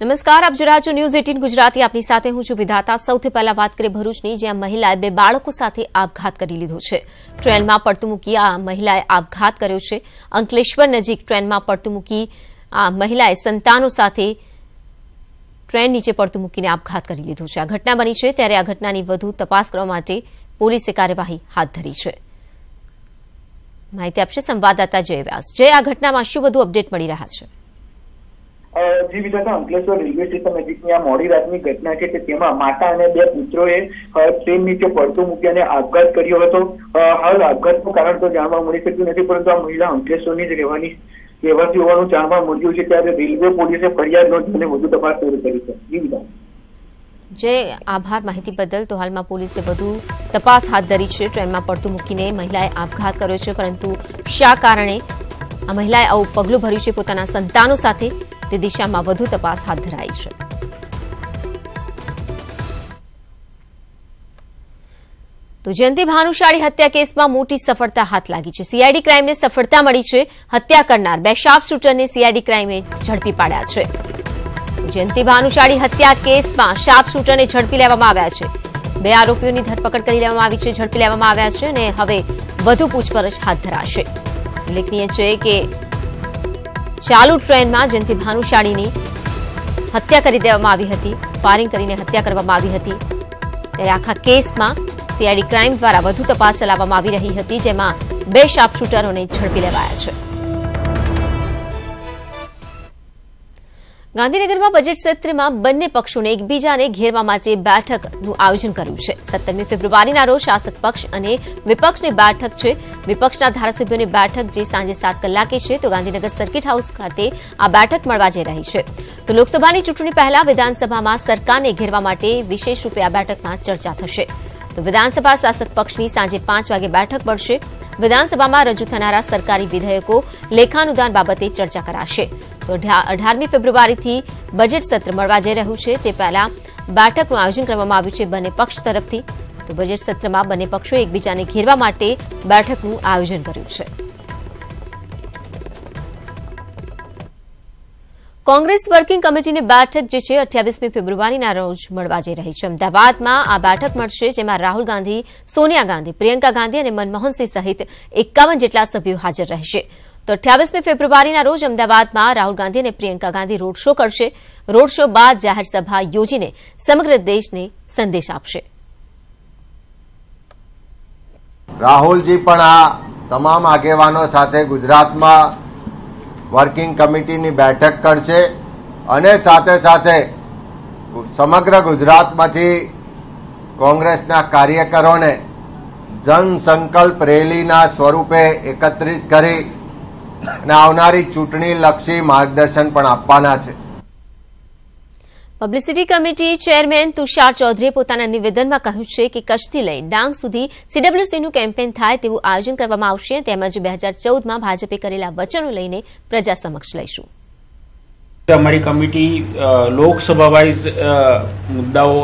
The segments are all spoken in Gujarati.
નમસ્કાર, આપ જોઈ રહ્યા છો ન્યૂઝ 18 ગુજરાતી. આપની સાથે હું છું વિધાતા. સૌથી પહેલા વાત કરીએ ભરૂચની, જ્યાં મહિલાએ બે બાળકો સાથે આપઘાત કરી લીધો છે. ટ્રેનમાં પડતું મૂકી આ મહિલાએ આપઘાત કર્યો છે. અંકલેશ્વર નજીક ટ્રેનમાં પડતું મૂકી આ મહિલાએ સંતાનો સાથે ટ્રેન નીચે પડતું મૂકીને આપઘાત કરી લીધો છે. આ ઘટના બની છે ત્યારે આ ઘટનાની વધુ તપાસ કરવા માટે પોલીસે કાર્યવાહી હાથ ધરી છે. માહિતી આપશે સંવાદદાતા જય વ્યાસ. જય, આ ઘટનામાં શું વધુ અપડેટ મળી રહ્યા છે? જી વિધાતા, અંકલેશ્વર રેલવે સ્ટેશન નજીકની આ મોડી રાતની ઘટના છે કે તેમાં માતા અને બે પુત્રોએ ટ્રેન નીચે પડતું મૂકી અને આપઘાત કર્યો હતો. હાલ આપઘાતનું કારણ તો જાણવા મળી શક્યું નથી, પરંતુ આ મહિલા અંકલેશ્વરની જ રહેવાથી હોવાનું જાણવા મળ્યું છે. ત્યારે રેલવે પોલીસે ફરિયાદ નોંધી અને વધુ તપાસ શરૂ કરી છે. જી વિધાતા. જય, આભાર માહિતી બદલ. તો હાલમાં પોલીસે વધુ તપાસ હાથ ધરી છે. ટ્રેનમાં પડતું મૂકીને મહિલાએ આપઘાત કર્યો છે, પરંતુ શા કારણે આ મહિલાએ આવું પગલું ભર્યું છે પોતાના સંતાનો સાથે, તે દિશામાં વધુ તપાસ હાથ ધરાઈ છે. તો જયંતિ ભાનુશાળી હત્યા કેસમાં મોટી સફળતા હાથ લાગી છે. સીઆઈડી ક્રાઇમને સફળતા મળી છે. હત્યા કરનાર બે શાર્પ શૂટરને સીઆઈડી ક્રાઇમે ઝડપી પાડ્યા છે. જયંતિ ભાનુશાળી હત્યા કેસમાં શાર્પ શૂટરને ઝડપી લેવામાં આવ્યા છે. બે આરોપીઓની ધરપકડ કરી લેવામાં આવી છે, ઝડપી લેવામાં આવ્યા છે અને હવે વધુ પૂછપરછ હાથ ધરાશે. ઉલ્લેખનીય છે કે ચાલુ ટ્રેનમાં જયંતિ ભાનુશાળીની હત્યા કરી દેવામાં આવી હતી, ફાયરિંગ કરીને હત્યા કરવામાં આવી હતી. ત્યારે આખા કેસમાં સીઆઈડી ક્રાઇમ દ્વારા વધુ તપાસ ચલાવવામાં આવી રહી હતી, જેમાં બે શાર્પ શૂટરોને ઝડપી લેવાયા છે. ગાંધીનગરમાં બજેટ સત્રમાં બંને પક્ષોને એકબીજાને ઘેરવા માટે બેઠકનું આયોજન કર્યું છે. 17મી ફેબ્રુઆરીના રોજ શાસક પક્ષ અને વિપક્ષની બેઠક છે. વિપક્ષના ધારાસભ્યોની બેઠક જે સાંજે 7 કલાકે છે, તો ગાંધીનગર સર્કિટ હાઉસ ખાતે આ બેઠક મળવા જઈ રહી છે. તો લોકસભાની ચૂંટણી પહેલા વિધાનસભામાં સરકારને ઘેરવા માટે વિશેષ રૂપે આ બેઠકમાં ચર્ચા થશે. તો વિધાનસભા શાસક પક્ષની સાંજે 5 વાગે બેઠક મળશે. વિધાનસભામાં રજૂ થનારા સરકારી વિધેયકો લેખાનુદાન બાબતે ચર્ચા કરાશે. તો 18મી ફેબ્રુઆરીથી બજેટ સત્ર મળવા જઈ રહ્યું છે. તે પહેલા બેઠકનું આયોજન કરવામાં આવ્યું છે બંને પક્ષ તરફથી. તો બજેટ સત્રમાં બંને પક્ષોએ એકબીજાને ઘેરવા માટે બેઠકનું આયોજન કર્યું છે. કોંગ્રેસ વર્કિંગ કમિટીની બેઠક જે છે 28મી ફેબ્રુઆરીના રોજ મળવા જઈ રહી છે. અમદાવાદમાં આ બેઠક મળશે, જેમાં રાહુલ ગાંધી, સોનિયા ગાંધી, પ્રિયંકા ગાંધી અને મનમોહનસિંહ સહિત 51 જેટલા સભ્યો હાજર રહેશે. તો 28મી ફેબ્રુઆરીના રોજ અમદાવાદમાં રાહુલ ગાંધી અને પ્રિયંકા ગાંધી રોડ શો કરશે. રોડ શો બાદ જાહેર સભા યોજીને સમગ્ર દેશને સંદેશ આપશે. રાહુલજી પણ આ તમામ આગેવાનો સાથે ગુજરાતમાં વર્કિંગ કમિટીની બેઠક કરશે અને સાથે સાથે સમગ્ર ગુજરાતમાંથી કોંગ્રેસના કાર્યકરોને જનસંકલ્પ રેલીના સ્વરૂપે એકત્રિત કરી અને આવનારી ચૂંટણી લક્ષી માર્ગદર્શન પણ આપવાના છે. પબ્લિસિટી કમિટી ચેરમેન તુષાર ચૌધરીએ પોતાના નિવેદનમાં કહ્યું છે કે કચ્છથી લઈ ડાંગ સુધી સીડબ્લ્યુસીનું કેમ્પેન થાય તેવું આયોજન કરવામાં આવશે. તેમજ 2014માં ભાજપે કરેલા વચનો લઈને પ્રજા સમક્ષ લઈશું. અમારી કમિટી લોકસભા વાઇઝ મુદ્દાઓ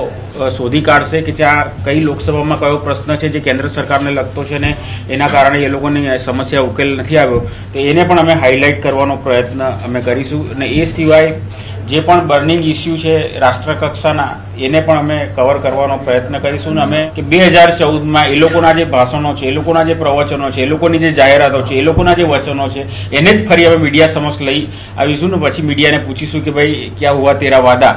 શોધી કાઢશે કે ત્યાં કઈ લોકસભામાં કયો પ્રશ્ન છે જે કેન્દ્ર સરકારને લગતો છે ને એના કારણે એ લોકોની સમસ્યા ઉકેલ નથી આવ્યો, તો એને પણ અમે હાઇલાઇટ કરવાનો પ્રયત્ન અમે કરીશું. અને એ સિવાય જે પણ બર્નિંગ ઇસ્યુ છે રાષ્ટ્રકક્ષાના, એને પણ અમે કવર કરવાનો પ્રયત્ન કરીશું. ને અમે કે 2014માં એ લોકોના જે ભાષણો છે, એ લોકોના જે પ્રવચનો છે, એ લોકોની જે જાહેરાતો છે, એ લોકોના જે વચનો છે, એને જ ફરી અમે મીડિયા સમક્ષ લઈ આવીશું ને પછી મીડિયાને પૂછીશું કે ભાઈ ક્યાં હુઆ તેરા વાદા.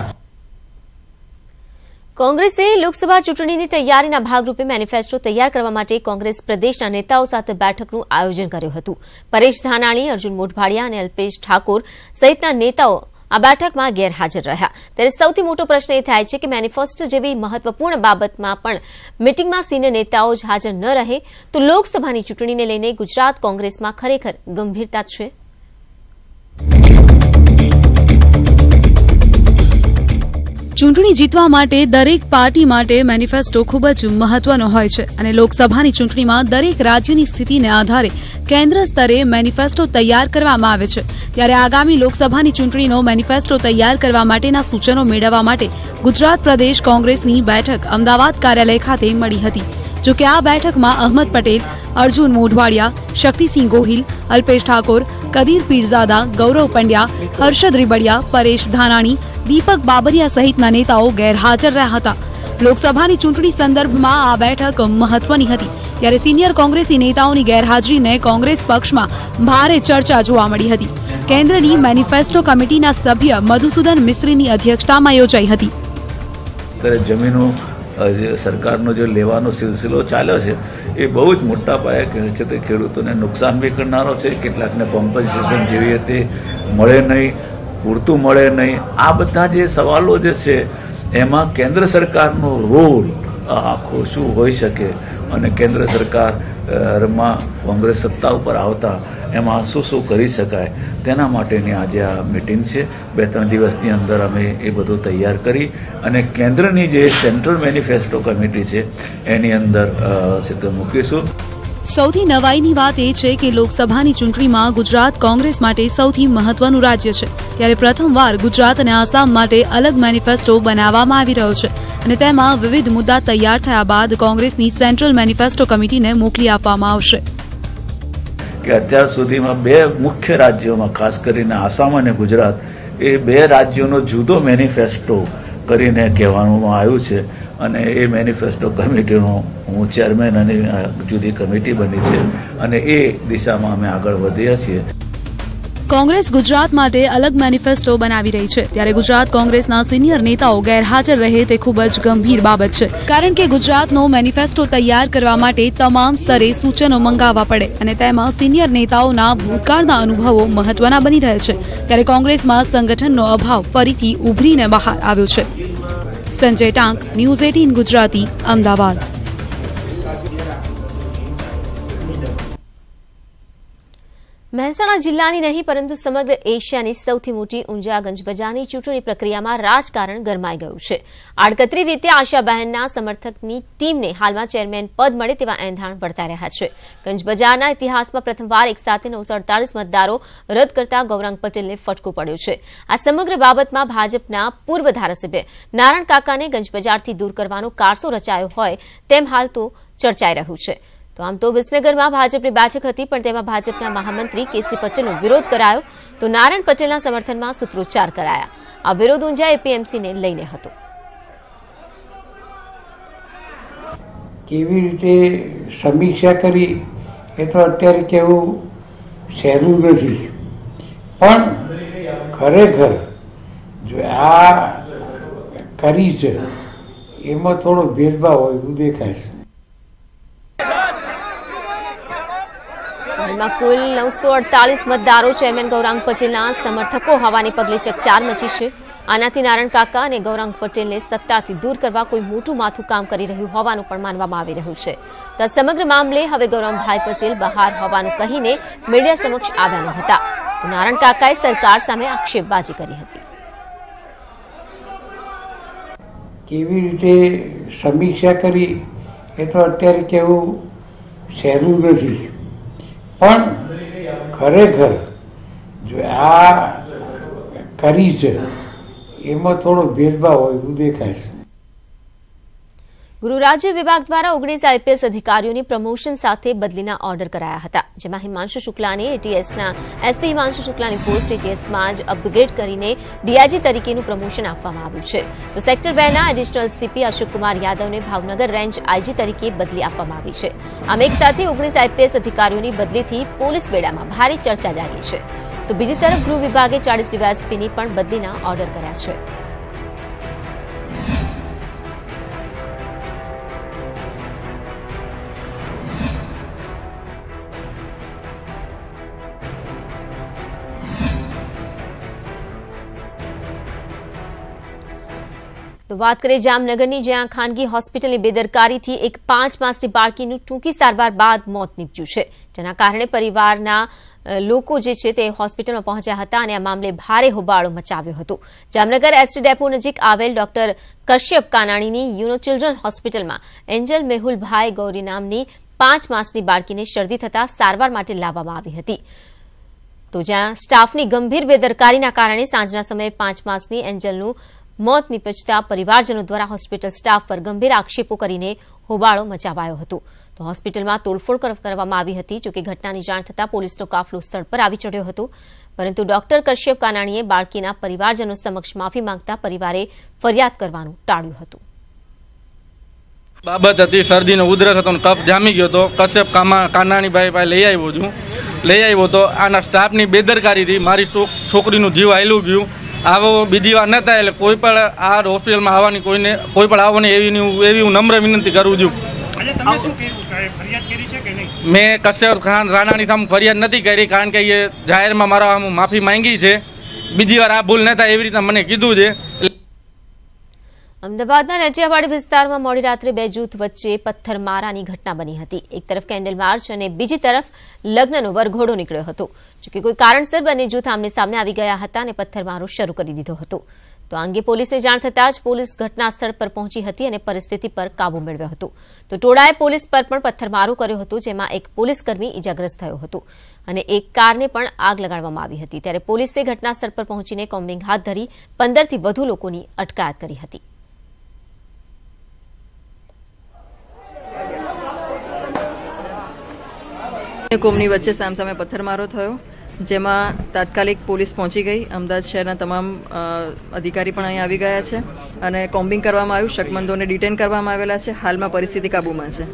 કોંગ્રેસે લોકસભા ચૂંટણીની તૈયારીના ભાગરૂપે મેનિફેસ્ટો તૈયાર કરવા માટે કોંગ્રેસ પ્રદેશના નેતાઓ સાથે બેઠકનું આયોજન કર્યું હતું. પરેશ ધાનાણી, અર્જુન મોઢવાડિયા અને અલ્પેશ ઠાકોર સહિતના નેતાઓ આ બેઠકમાં ગેરહાજર રહ્યા. ત્યારે સૌથી મોટો પ્રશ્ન એ થાય છે કે મેનિફેસ્ટો જેવી મહત્વપૂર્ણ બાબતમાં પણ મિટિંગમાં સિનિયર નેતાઓ જ હાજર ન રહે તો લોકસભાની ચૂંટણીને લઈને ગુજરાત કોંગ્રેસમાં ખરેખર ગંભીરતા છે. ચૂંટણી જીતવા માટે દરેક પાર્ટી માટે મેનિફેસ્ટો ખૂબ જ મહત્વનો હોય છે અને લોકસભાની ચૂંટણીમાં દરેક રાજ્યની સ્થિતિને આધારે કેન્દ્ર સ્તરે મેનિફેસ્ટો તૈયાર કરવામાં આવે છે. ત્યારે આગામી લોકસભાની ચૂંટણીનો મેનિફેસ્ટો તૈયાર કરવા માટેના સૂચનો મેળવવા માટે ગુજરાત પ્રદેશ કોંગ્રેસની બેઠક અમદાવાદ કાર્યાલય ખાતે મળી હતી. જો કે આ બેઠકમાં અહમદ પટેલ, અર્જુન મોઢવાડિયા, શક્તિસિંહ ગોહિલ, અલ્પેશ ઠાકોર, કદીર પીરઝાદા, ગૌરવ પંડ્યા, હર્ષદ રીબડિયા, પરેશ ધાનાણી, દીપક બાબરિયા સહિતના નેતાઓ ગેરહાજર રહ્યા હતા. લોકસભાની ચૂંટણી સંદર્ભમાં આ બેઠક મહત્વની હતી, ત્યારે સિનિયર કોંગ્રેસી નેતાઓની ગેરહાજરીને કોંગ્રેસ પક્ષમાં ભારે ચર્ચા જોવા મળી હતી. કેન્દ્રની મેનિફેસ્ટો કમિટીના સભ્ય મધુસૂદન મિસ્ત્રીની અધ્યક્ષતામાં યોજાઈ હતી. જમીનો સરકારનો જે લેવાનો સિલસિલો ચાલ્યો છે એ બહુ જ મોટા પાયે છે તે ખેડૂતોને નુકસાન બી કરનારો છે. કેટલાકને કોમ્પન્સેશન જેવી રીતે મળે નહીં, પૂરતું મળે નહીં. આ બધા જે સવાલો જે છે એમાં કેન્દ્ર સરકારનો રોલ આખો શું હોઈ શકે અને કેન્દ્ર સરકારમાં કોંગ્રેસ સત્તા ઉપર આવતા એમાં શું શું કરી શકાય તેના માટેની આજે આ મિટિંગ છે. 2-3 દિવસની અંદર અમે એ બધું તૈયાર કરી અને કેન્દ્રની જે સેન્ટ્રલ મેનિફેસ્ટો કમિટી છે એની અંદર સીધું મૂકીશું. સૌથી નવાઈની વાત એ છે કે લોકસભાની ચૂંટણીમાં ગુજરાત કોંગ્રેસ માટે સૌથી મહત્વનું રાજ્ય છે, ત્યારે પ્રથમવાર ગુજરાત અને આસામ માટે અલગ મેનિફેસ્ટો બનાવવામાં આવી રહ્યો છે અને તેમાં વિવિધ મુદ્દા તૈયાર થયા બાદ કોંગ્રેસની સેન્ટ્રલ મેનિફેસ્ટો કમિટીને મોકલી આપવામાં આવશે. કે અત્યાર સુધીમાં 2 મુખ્ય રાજ્યોમાં, ખાસ કરીને આસામ અને ગુજરાત, એ 2 રાજ્યોનો જુદો મેનિફેસ્ટો કરીને કહેવામાં આવ્યું છે અને એ મેનિફેસ્ટો કમિટીનો હું ચેરમેન અને જુદી કમિટી બની છે અને એ દિશામાં અમે આગળ વધ્યા છીએ. કોંગ્રેસ ગુજરાત માટે અલગ મેનિફેસ્ટો બનાવી રહી છે, ત્યારે ગુજરાત કોંગ્રેસના સિનિયર નેતાઓ ગેરહાજર રહે તે ખૂબ જ ગંભીર બાબત છે, કારણ કે ગુજરાતનો મેનિફેસ્ટો તૈયાર કરવા માટે તમામ સ્તરે સૂચનો મંગાવવા પડે અને તેમાં સિનિયર નેતાઓના ભૂતકાળના અનુભવો મહત્વના બની રહે છે. ત્યારે કોંગ્રેસમાં સંગઠનનો અભાવ ફરીથી ઉભરીને બહાર આવ્યો છે. સંજય ટાંક, ન્યૂઝ 18 ગુજરાતી, અમદાવાદ. મહેસાણા જિલ્લાની નહીં પરંતુ સમગ્ર એશિયાની સૌથી મોટી ઊંઝા ગંજબજારની ચૂંટણી પ્રક્રિયામાં રાજકારણ ગરમાઈ ગયું છે. આડકતરી રીતે આશાબહેનના સમર્થકની ટીમને હાલમાં ચેરમેન પદ મળે તેવા એંધાણ વર્તાઈ રહ્યા છે. ગંજબજારના ઇતિહાસમાં પ્રથમવાર એકસાથે 948 મતદારો રદ કરતા ગૌરાંગ પટેલને ફટકો પડ્યો છે. આ સમગ્ર બાબતમાં ભાજપના પૂર્વ ધારાસભ્ય નારાયણ કાકાને ગંજબજારથી દૂર કરવાનો કારસો રચાયો હોય તેમ હાલ તો ચર્ચાઈ રહ્યું છે. તો આમ તો વિસનગરમાં ભાજપની બેઠક હતી, પણ તેમાં ભાજપના મહામંત્રી કેસી પટેલનો વિરોધ કરાયો તો નારાયણ પટેલના સમર્થનમાં સૂત્રોચ્ચાર કરાયા. આ વિરોધ ઊંઝા એપીએમસીને લઈને હતો. કેવી રીતે સમીક્ષા કરી એ તો અત્યારે કેવું સહેલું નથી, પણ ખરેખર જો આ કરી છે એમાં થોડો ભેદભાવ હોય એવું દેખાય છે. હાલમાં કુલ 948 મતદારો ચેરમેન ગૌરાંગ પટેલના સમર્થકો હોવાને પગલે ચકચાર મચી છે. આનાથી નારાયણ કાકા અને ગૌરાંગ પટેલને સત્તાથી દૂર કરવા કોઈ મોટું માથું કામ કરી રહ્યું હોવાનું પણ માનવામાં આવી રહ્યું છે. તો સમગ્ર મામલે હવે ગૌરાંગભાઈ પટેલ બહાર હોવાનું કહીને મીડિયા સમક્ષ આવ્યા ન હતા. તો નારાયણ કાકાએ સરકાર સામે આક્ષેપબાજી કરી હતી. કેવી રીતે સમીક્ષા કરી એ તો અત્યારે કેવું સહેલું નથી, પણ ખરેખર જો આ કરી છે એમાં થોડો ભેદભાવ હોય એવું દેખાય છે. ગૃહ રાજ્ય વિભાગ દ્વારા 19 આઈપીએસ અધિકારીઓની પ્રમોશન સાથે બદલીના ઓર્ડર કરાયા હતા, જેમાં હિમાંશુ શુક્લાને એટીએસના એસપી હિમાંશુ શુક્લાની પોસ્ટ એટીએસમાં જ અપગ્રેડ કરીને ડીઆઈજી તરીકેનું પ્રમોશન આપવામાં આવ્યું છે. તો સેક્ટર 2ના એડિશનલ સીપી અશોકકુમાર યાદવને ભાવનગર રેન્જ આઈજી તરીકે બદલી આપવામાં આવી છે. આમ એક સાથે 19 આઈપીએસ અધિકારીઓની બદલીથી પોલીસ બેડામાં ભારે ચર્ચા જાગી છે. તો બીજી તરફ ગૃહ વિભાગે 40 ડીવાયએસપીની પણ બદલીના ઓર્ડર કર્યા છે. તો વાત કરીએ જામનગરની, જ્યાં ખાનગી હોસ્પિટલની બેદરકારીથી એક 5 માસની બાળકીનું ટૂંકી સારવાર બાદ મોત નીપજ્યું છે, જેના કારણે પરિવારના લોકો જે છે તે હોસ્પિટલમાં પહોંચ્યા હતા અને આ મામલે ભારે હોબાળો મચાવ્યો હતો. જામનગર એસટી ડેપો નજીક આવેલ ડોક્ટર કશ્યપ કાનાણીની યુનો ચિલ્ડ્રન હોસ્પિટલમાં એન્જલ મેહુલભાઈ ગૌરી નામની 5 માસની બાળકીને શરદી થતા સારવાર માટે લાવવામાં આવી હતી. તો જ્યાં સ્ટાફની ગંભીર બેદરકારીના કારણે સાંજના સમયે 5 માસની એન્જલનું મોત નીપજતા પરિવારજનો દ્વારા હોસ્પિટલ સ્ટાફ પર ગંભીર આક્ષેપો કરીને હોબાળો મચાવાયો હતો. તો હોસ્પિટલમાં તોડફોડ કરવામાં આવી હતી. જોકે ઘટનાની જાણ થતાં પોલીસનો કાફલો સ્થળ પર આવી ચડ્યો હતો, પરંતુ ડોક્ટર કશ્યપ કાનાણીએ બાળકીના પરિવારજનો સમક્ષ માફી માંગતા પરિવારે ફરિયાદ કરવાનું ટાળ્યું હતું. બાબત હતી શરદીનો ઉધરસ હતો, કફ જામી ગયો હતો. કશ્યપ કાનાણીભાઈ પાસે લઈ આવ્યો તો આના સ્ટાફની બેદરકારીથી મારી છોકરીનું જીવ હાલ્યું ગયું. આવો બીજી વાર ન થાય એટલે કોઈ પણ આ હોસ્પિટલમાં આવવાની કોઈ પણ આવવાની એવી હું નમ્ર વિનંતી કરું છું. મેં કશ્યપ રાણાની સામે ફરિયાદ નથી કરી, કારણ કે એ જાહેરમાં મારા માફી માંગી છે. બીજી વાર આ ભૂલ ન થાય એવી રીતે મને કીધું છે. અમદાવાદના નટિયાવાડી વિસ્તારમાં મોડી રાત્રે બે જૂથ વચ્ચે પથ્થરમારાની ઘટના બની હતી. એક તરફ કેન્ડલ માર્ચ અને બીજી તરફ લગ્નનો વરઘોડો નીકળ્યો હતો. જોકે કોઈ કારણસર બંને જૂથ આમને સામને આવી ગયા હતા અને પથ્થરમારો શરૂ કરી દીધો હતો. તો આ અંગે પોલીસને જાણ થતાં જ પોલીસ ઘટના સ્થળ પર પહોંચી હતી અને પરિસ્થિતિ પર કાબુ મેળવ્યો હતો. તો ટોળાએ પોલીસ પર પણ પથ્થરમારો કર્યો હતો, જેમાં એક પોલીસકર્મી ઇજાગ્રસ્ત થયો હતો અને એક કારને પણ આગ લગાડવામાં આવી હતી. ત્યારે પોલીસે ઘટના સ્થળ પર પહોંચીને કોમ્બિંગ હાથ ધરી 15થી વધુ લોકોની અટકાયત કરી હતી. કોમની વચ્ચે સામસામે પથ્થરમારો થયો, જેમાં તાત્કાલિક પોલીસ પહોંચી ગઈ. અમદાવાદ શહેરના તમામ અધિકારી પણ અહીં આવી ગયા છે અને કોમ્બિંગ કરવામાં આવ્યું. શકમંદોને ડિટેન કરવામાં આવેલા છે. હાલમાં પરિસ્થિતિ કાબૂમાં છે.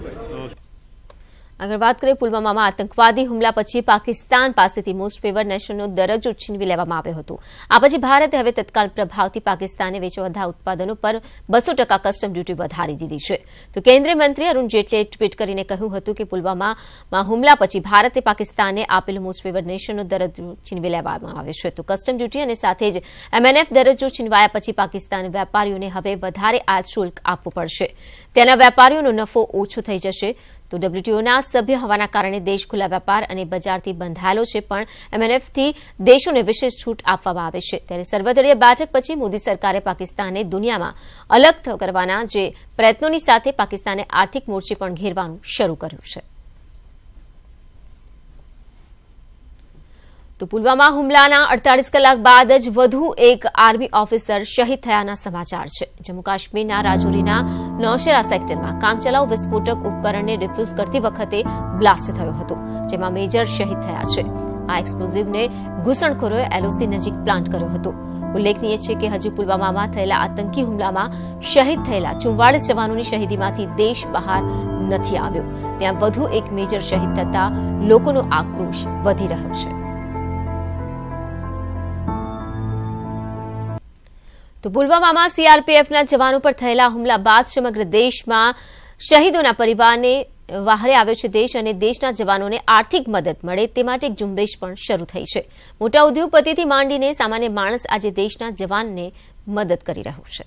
આગળ વાત કરીએ પુલવામામાં આતંકવાદી હુમલા પછી પાકિસ્તાન પાસેથી મોસ્ટ ફેવર્ડ નેશનનો દરજ્જો છીનવી લેવામાં આવ્યો હતો. આ પછી ભારતે હવે તત્કાલ પ્રભાવથી પાકિસ્તાને વેચવાતા ઉત્પાદનો પર 200% કસ્ટમ ડ્યુટી વધારી દીધી છે. તો કેન્દ્રીય મંત્રી અરુણ જેટલીએ ટ્વીટ કરીને કહ્યું હતું કે પુલવામામાં હુમલા પછી ભારતે પાકિસ્તાનને આપેલો મોસ્ટ ફેવર્ડ નેશનનો દરજ્જો છીનવી લેવામાં આવ્યો છે. તો કસ્ટમ ડ્યુટી અને સાથે જ MNF દરજ્જો છીનવાયા પછી પાકિસ્તાન વેપારીઓને હવે વધારે આયાત શુલ્ક આપવું પડશે. તેના વેપારીઓનો નફો ઓછો થઈ જશે. તો WTOના સભ્ય હોવાના કારણે દેશ ખુલ્લા વેપાર અને બજારથી બંધાયેલો છે, પણ MNFથી દેશોને વિશેષ છૂટ આપવામાં આવે છે. ત્યારે સર્વદળીય બેઠક પછી મોદી સરકારે પાકિસ્તાનને દુનિયામાં અલગ કરવાના જે પ્રયત્નોની સાથે પાકિસ્તાને આર્થિક મોરચે પણ ઘેરવાનું શરૂ કર્યું છે. તો પુલવામા હુમલાના 48 કલાક બાદ જ વધુ એક આર્મી ઓફિસર શહીદ થયાના સમાચાર છે. જમ્મુ કાશ્મીરના રાજૌરીના નૌશેરા સેક્ટરમાં કામચલાઉ વિસ્ફોટક ઉપકરણને ડિફ્યુઝ કરતી વખતે બ્લાસ્ટ થયો હતો, જેમાં મેજર શહીદ થયા છે. આ એક્સપ્લોઝિવને ઘૂસણખોરોએ LOC નજીક પ્લાન્ટ કર્યો હતો. ઉલ્લેખનીય છે કે હજુ પુલવામામાં થયેલા આતંકી હુમલામાં શહીદ થયેલા 44 જવાનોની શહીદીમાંથી દેશ બહાર નથી આવ્યો. ત્યાં વધુ એક મેજર શહીદ થતા લોકોનો આક્રોશ વધી રહ્યો છે. તો પુલવામામાં CRPFના જવાનો પર થયેલા હુમલા બાદ સમગ્ર દેશમાં શહીદોના પરિવારને વહારે આવ્યો છે. દેશ અને દેશના જવાનોને આર્થિક મદદ મળે તે માટે એક ઝુંબેશ પણ શરૂ થઈ છે. મોટા ઉદ્યોગપતિથી માંડીને સામાન્ય માણસ આજે દેશના જવાનને મદદ કરી રહ્યો છે.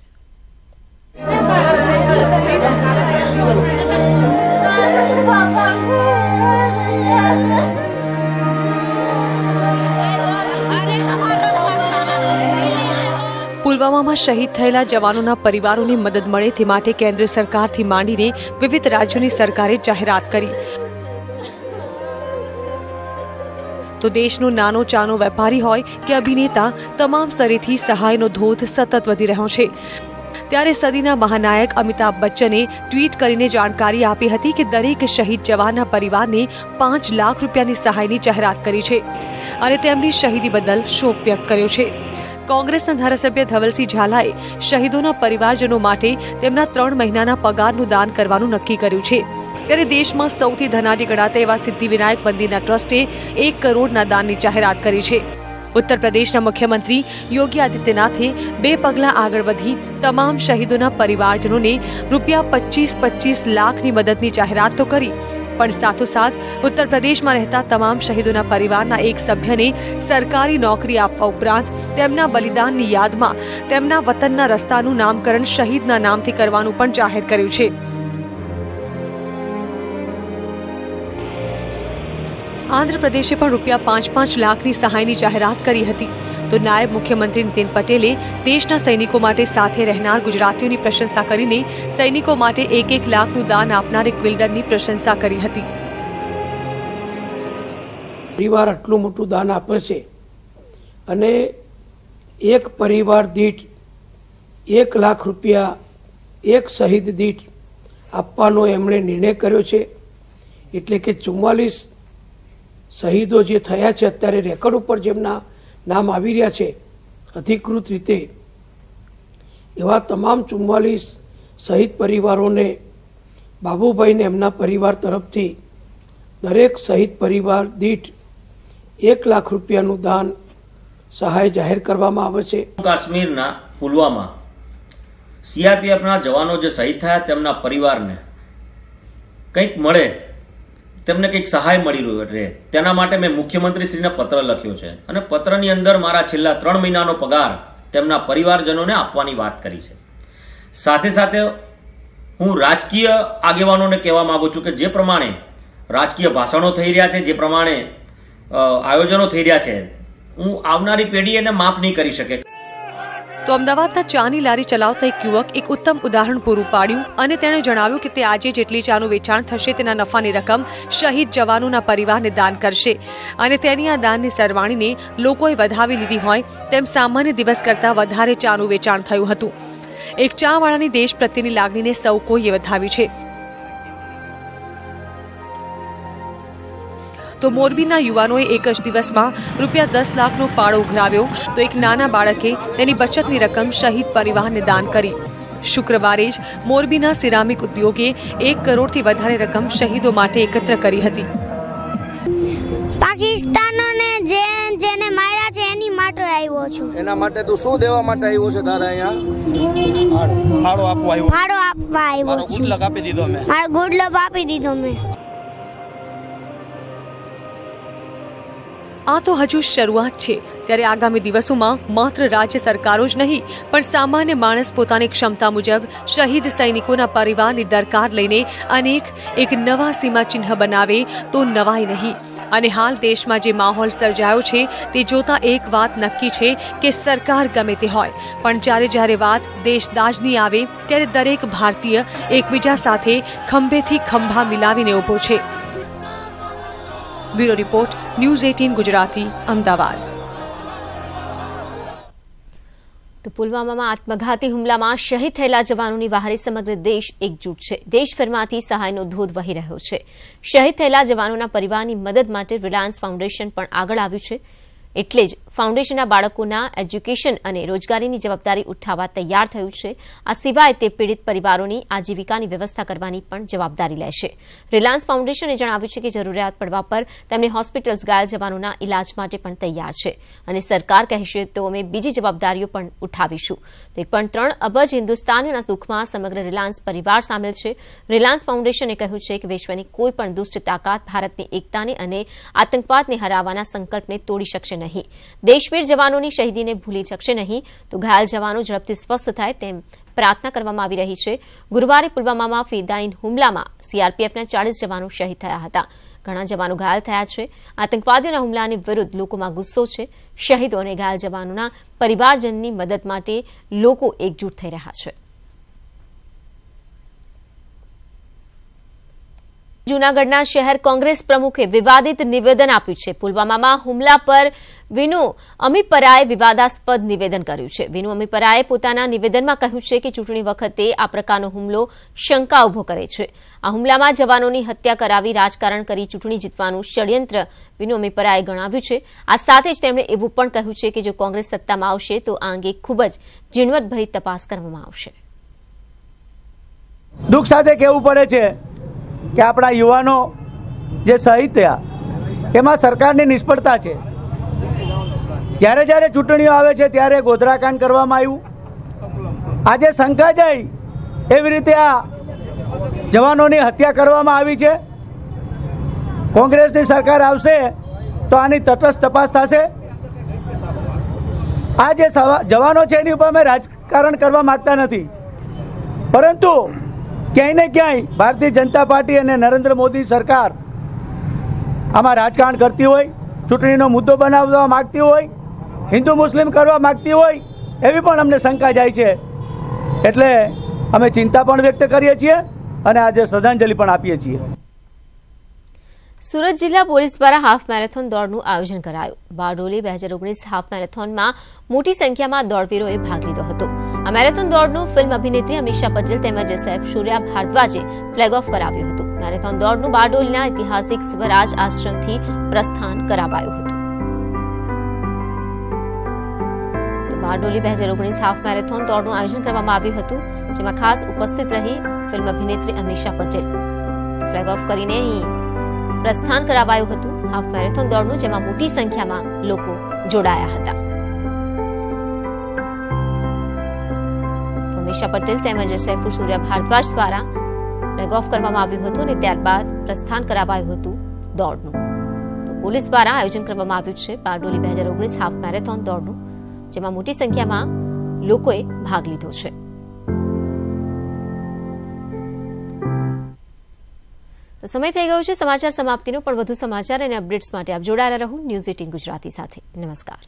પુલવામામાં શહીદ થયેલા જવાનોના પરિવારોને મદદ મળે તે માટે કેન્દ્ર સરકારથી માંડીને વિવિધ રાજ્યોની સરકારે જાહેરાત કરી. તો દેશનો નાનો ચાનો વેપારી હોય કે અભિનેતા, તમામ સ્તરેથી સહાયનો ધોધ સતત વધી રહ્યો છે. ત્યારે સદીના મહાનાયક અમિતાભ બચ્ચને ટ્વીટ કરીને જાણકારી આપી હતી કે દરેક શહીદ જવાનના પરિવારને 5 લાખ રૂપિયાની સહાયની જાહેરાત કરી છે અને તેમની શહીદી બદલ શોક વ્યક્ત કર્યો છે. કોંગ્રેસના ધારાસભ્ય ધવલસિંહ ઝાલાએ શહીદોના પરિવારજનો માટે તેમના 3 મહિનાના પગારનું દાન કરવાનું નક્કી કર્યું છે. ત્યારે દેશમાં સૌથી ધનાઢ્ય ગણાતા એવા સિદ્ધિવિનાયક મંદિરના ટ્રસ્ટે 1 કરોડના દાનની જાહેરાત કરી છે. ઉત્તર પ્રદેશના મુખ્યમંત્રી યોગી આદિત્યનાથે 2 પગલાં આગળ વધી તમામ શહીદોના પરિવારજનોને ₹25-25 લાખની મદદની જાહેરાત તો કરી, પણ સાથોસાથ ઉત્તર પ્રદેશમાં રહેતા તમામ શહીદોના પરિવારના એક સભ્યને સરકારી નોકરી આપવા ઉપરાંત તેમના બલિદાનની યાદમાં તેમના વતનના રસ્તાનું નામકરણ શહીદના નામથી કરવાનું પણ જાહેર કર્યું છે. આંધ્રપ્રદેશે પણ ₹5-5 લાખની સહાયની જાહેરાત કરી હતી. તો નાયબ મુખ્યમંત્રી નીતિન પટેલે દેશના સૈનિકો માટે સાથે રહેનાર ગુજરાતીઓની પ્રશંસા કરીને સૈનિકો માટે 1-1 લાખનું દાન આપનાર એક બિલ્ડરની પ્રશંસા કરી હતી. પરિવાર આટલું મોટું દાન આપે છે અને એક પરિવાર દીઠ 1 લાખ રૂપિયા એક શહીદ દીઠ આપવાનો એમણે નિર્ણય કર્યો છે. એટલે કે 44 શહીદો જે થયા છે અત્યારે રેકોર્ડ ઉપર જેમના નામ આવી રહ્યા છે અધિકૃત રીતે, એવા તમામ 44 શહીદ પરિવારોને બાબુભાઈને એમના પરિવાર તરફથી દરેક શહીદ પરિવાર દીઠ 1 લાખ રૂપિયાનું દાન સહાય જાહેર કરવામાં આવે છે. કાશ્મીરના પુલવામા સીઆરપીએફના જવાનો જે શહીદ થયા તેમના પરિવારને કંઈક મળે, તેમને કંઈક સહાય મળી રહે તેના માટે મેં મુખ્યમંત્રીશ્રીને પત્ર લખ્યો છે અને પત્રની અંદર મારા છેલ્લા 3 મહિનાનો પગાર તેમના પરિવારજનોને આપવાની વાત કરી છે. સાથે સાથે હું રાજકીય આગેવાનોને કહેવા માંગુ છું કે જે પ્રમાણે રાજકીય ભાષણો થઈ રહ્યા છે, જે પ્રમાણે આયોજનો થઈ રહ્યા છે, હું આવનારી પેઢી એને માફ નહીં કરી શકે. તો અમદાવાદના ચાની લારી ચલાવતા એક યુવક એક ઉત્તમ ઉદાહરણ પૂરું પાડ્યું અને તેણે જણાવ્યું કે તે આજે જેટલી ચાનું વેચાણ થશે તેના નફાની રકમ શહીદ જવાનોના પરિવારને દાન કરશે અને તેની આ દાનની સરવાણીને લોકોએ વધાવી લીધી હોય તેમ સામાન્ય દિવસ કરતાં વધારે ચાનું વેચાણ થયું હતું. એક ચાવાળાની દેશ પ્રત્યેની લાગણીને સૌ કોઈએ વધાવી છે. તો મોરબીના યુવાનોએ એક જ દિવસમાં રૂપિયા 10 લાખનો ફાળો ઉઘરાવ્યો તો એક નાના બાળકે તેની બચતની રકમ શહીદ પરિવારને દાન કરી. શુક્રવારે જ મોરબીના સિરામિક ઉદ્યોગે 1 કરોડથી વધારે રકમ શહીદો માટે એકત્ર કરી હતી. પાકિસ્તાનને જેને માર્યા છે એની માટે આવ્યો છું. એના માટે તું શું દેવા માટે આવ્યો છે? તારે અહીંયા ફાળો આપવા આવ્યો? ફાળો આપવા આવ્યો છું. ગુડ લક આપી દીધો મેં. મારો ગુડ લક આપી દીધો મેં. આ તો હજુ શરૂઆત છે, ત્યારે આગામી દિવસોમાં માત્ર રાજ્ય સરકારો જ નહીં પણ સામાન્ય માણસ પોતાની ક્ષમતા મુજબ શહીદ સૈનિકોના પરિવારની દરકાર લઈને એક નવા સીમાચિહ્ન બનાવે તો નવાઈ નહીં. અને હાલ દેશમાં જે માહોલ સર્જાયો છે તે જોતા એક વાત નક્કી છે કે સરકાર ગમે તે હોય પણ જ્યારે વાત દેશદાજની આવે ત્યારે દરેક ભારતીય એકબીજા સાથે ખંભેથી ખંભા મિલાવીને ઊભો છે. Bureau report, news 18 Gujarati, Ahmedabad. તો પુલવામામાં આત્મઘાતી હુમલામાં શહીદ થયેલા જવાનોની વહારે સમગ્ર દેશ એકજૂટ છે. દેશભરમાંથી સહાયનો ધોધ વહી રહ્યો છે. શહીદ થયેલા જવાનોના પરિવારની મદદ માટે રિલાયન્સ ફાઉન્ડેશન પણ આગળ આવ્યું છે. એટલે જ ફાઉન્ડેશનના બાળકોના એજ્યુકેશન અને રોજગારીની જવાબદારી ઉઠાવવા તૈયાર થયું છે. આ સિવાય તે પીડિત પરિવારોની આજીવિકાની વ્યવસ્થા કરવાની પણ જવાબદારી લેશે. રિલાયન્સ ફાઉન્ડેશને જણાવ્યું છે કે જરૂરિયાત પડવા પર તેમની હોસ્પિટલ્સ ઘાયલ જવાનોના ઇલાજ માટે પણ તૈયાર છે અને સરકાર કહેશે તો અમે બીજી જવાબદારીઓ પણ ઉઠાવીશું. તો 1.3 અબજ હિન્દુસ્તાનીઓના દુઃખમાં સમગ્ર રિલાયન્સ પરિવાર સામેલ છે. રિલાયન્સ ફાઉન્ડેશને કહ્યું છે કે વિશ્વની કોઈ પણ દુષ્ટ તાકાત ભારતની એકતાને અને આતંકવાદને હરાવવાના સંકલ્પને તોડી શકશે નહીં. દેશવીર જવાનોની શહીદીને ભૂલી શકશે નહીં. તો ઘાયલ જવાનો ઝડપથી સ્વસ્થ થાય તેમ પ્રાર્થના કરવામાં આવી રહી છે. ગુરુવારે પુલવામામાં ફિદાઈન હુમલામાં સીઆરપીએફના 40 જવાનો શહીદ થયા હતા. ઘણા જવાનો ઘાયલ થયા છે. આતંકવાદીઓના હુમલાની વિરુદ્ધ લોકોમાં ગુસ્સો છે. શહીદો અને ઘાયલ જવાનોના પરિવારજનની મદદ માટે લોકો એકજૂટ થઈ રહ્યા છે. જૂનાગઢના શહેર કોંગ્રેસ પ્રમુખે વિવાદિત નિવેદન આપ્યું છે. પુલવામામાં હુમલા પર વિનુ અમીપરાએ વિવાદાસ્પદ નિવેદન કર્યું છે. વિનુ અમીપરાએ પોતાના નિવેદનમાં કહ્યું છે કે ચૂંટણી વખતે આ પ્રકારનો હુમલો શંકા ઉભો કરે છે. આ હુમલામાં જવાનોની હત્યા કરાવી રાજકારણ કરી ચૂંટણી જીતવાનું ષડયંત્ર વિનુ અમીપરાએ ગણાવ્યું છે. આ સાથે જ તેમણે એવું પણ કહ્યું છે કે જો કોંગ્રેસ સત્તામાં આવશે તો આ અંગે ખૂબ જ ઝીણવટભરી તપાસ કરવામાં આવશે. દુઃખ સાથે કહેવું પડે છે કે આપણા યુવાનો જે શહીદ થયા એમાં સરકારની નિષ્ફળતા છે. જ્યારે ચૂંટણીઓ આવે છે ત્યારે ગોધરાકાંડ કરવામાં આવ્યું. આજે શંકા જાય એવી રીતે આ જવાનોની હત્યા કરવામાં આવી છે. કોંગ્રેસની સરકાર આવશે તો આની તટસ્થ તપાસ થશે. આ જે જવાનો છે એની ઉપર અમે રાજકારણ કરવા માંગતા નથી, પરંતુ ક્યાંય ને ક્યાંય ભારતીય જનતા પાર્ટી અને નરેન્દ્ર મોદી સરકાર આમાં રાજકારણ કરતી હોય, ચૂંટણીનો મુદ્દો બનાવવા માગતી હોય, હિન્દુ મુસ્લિમ કરવા માગતી હોય એવી પણ અમને શંકા જાય છે. એટલે અમે ચિંતા પણ વ્યક્ત કરીએ છીએ અને આજે શ્રદ્ધાંજલિ પણ આપીએ છીએ. સુરત જિલ્લા પોલીસ દ્વારા હાફ મેરેથોન દોડનું આયોજન કરાયું. બારડોલી 2019 હાફ મેરેથોનમાં મોટી સંખ્યામાં દોડવીરોએ ભાગ લીધો હતો. આ મેરેથોન દોડનું ફિલ્મ અભિનેત્રી અમીષા પટેલ તેમજ SF સૂર્યા ભારદ્વાજે ફ્લેગ ઓફ કરાવ્યું હતું. મેરેથોન દોડનું બારડોલીના ઐતિહાસિક સ્વરાજ આશ્રમથી પ્રસ્થાન કરાવાયું હતું. બારડોલી 2019 હાફ મેરેથોન દોડનું આયોજન કરવામાં આવ્યું હતું, જેમાં ખાસ ઉપસ્થિત રહી ફિલ્મ અભિનેત્રી અમીષા પટેલ. ફ્લેગ ઓફ કરીને અહીં પ્રસ્થાન કરાવાયું હતું હાફ મેરેથોન દોડનું, જેમાં મોટી સંખ્યામાં લોકો જોડાયા હતા. અમીષા પટેલ તેમજ સૈફુર સૂર્યા ભારદ્વાજ દ્વારા ફ્લેગ ઓફ કરવામાં આવ્યું હતું અને ત્યારબાદ પ્રસ્થાન કરાવાયું હતું દોડનું. પોલીસ દ્વારા આયોજન કરવામાં આવ્યું છે બારડોલી 2019 હાફ મેરેથોન દોડનું, જેમાં મોટી સંખ્યામાં લોકોએ ભાગ લીધો છે. તો સમય થઈ ગયો છે સમાચાર સમાપ્તિનો, પણ વધુ સમાચાર અને અપડેટ્સ માટે આપ જોડાયેલા રહો ન્યૂઝ 18 ગુજરાતી સાથે. નમસ્કાર.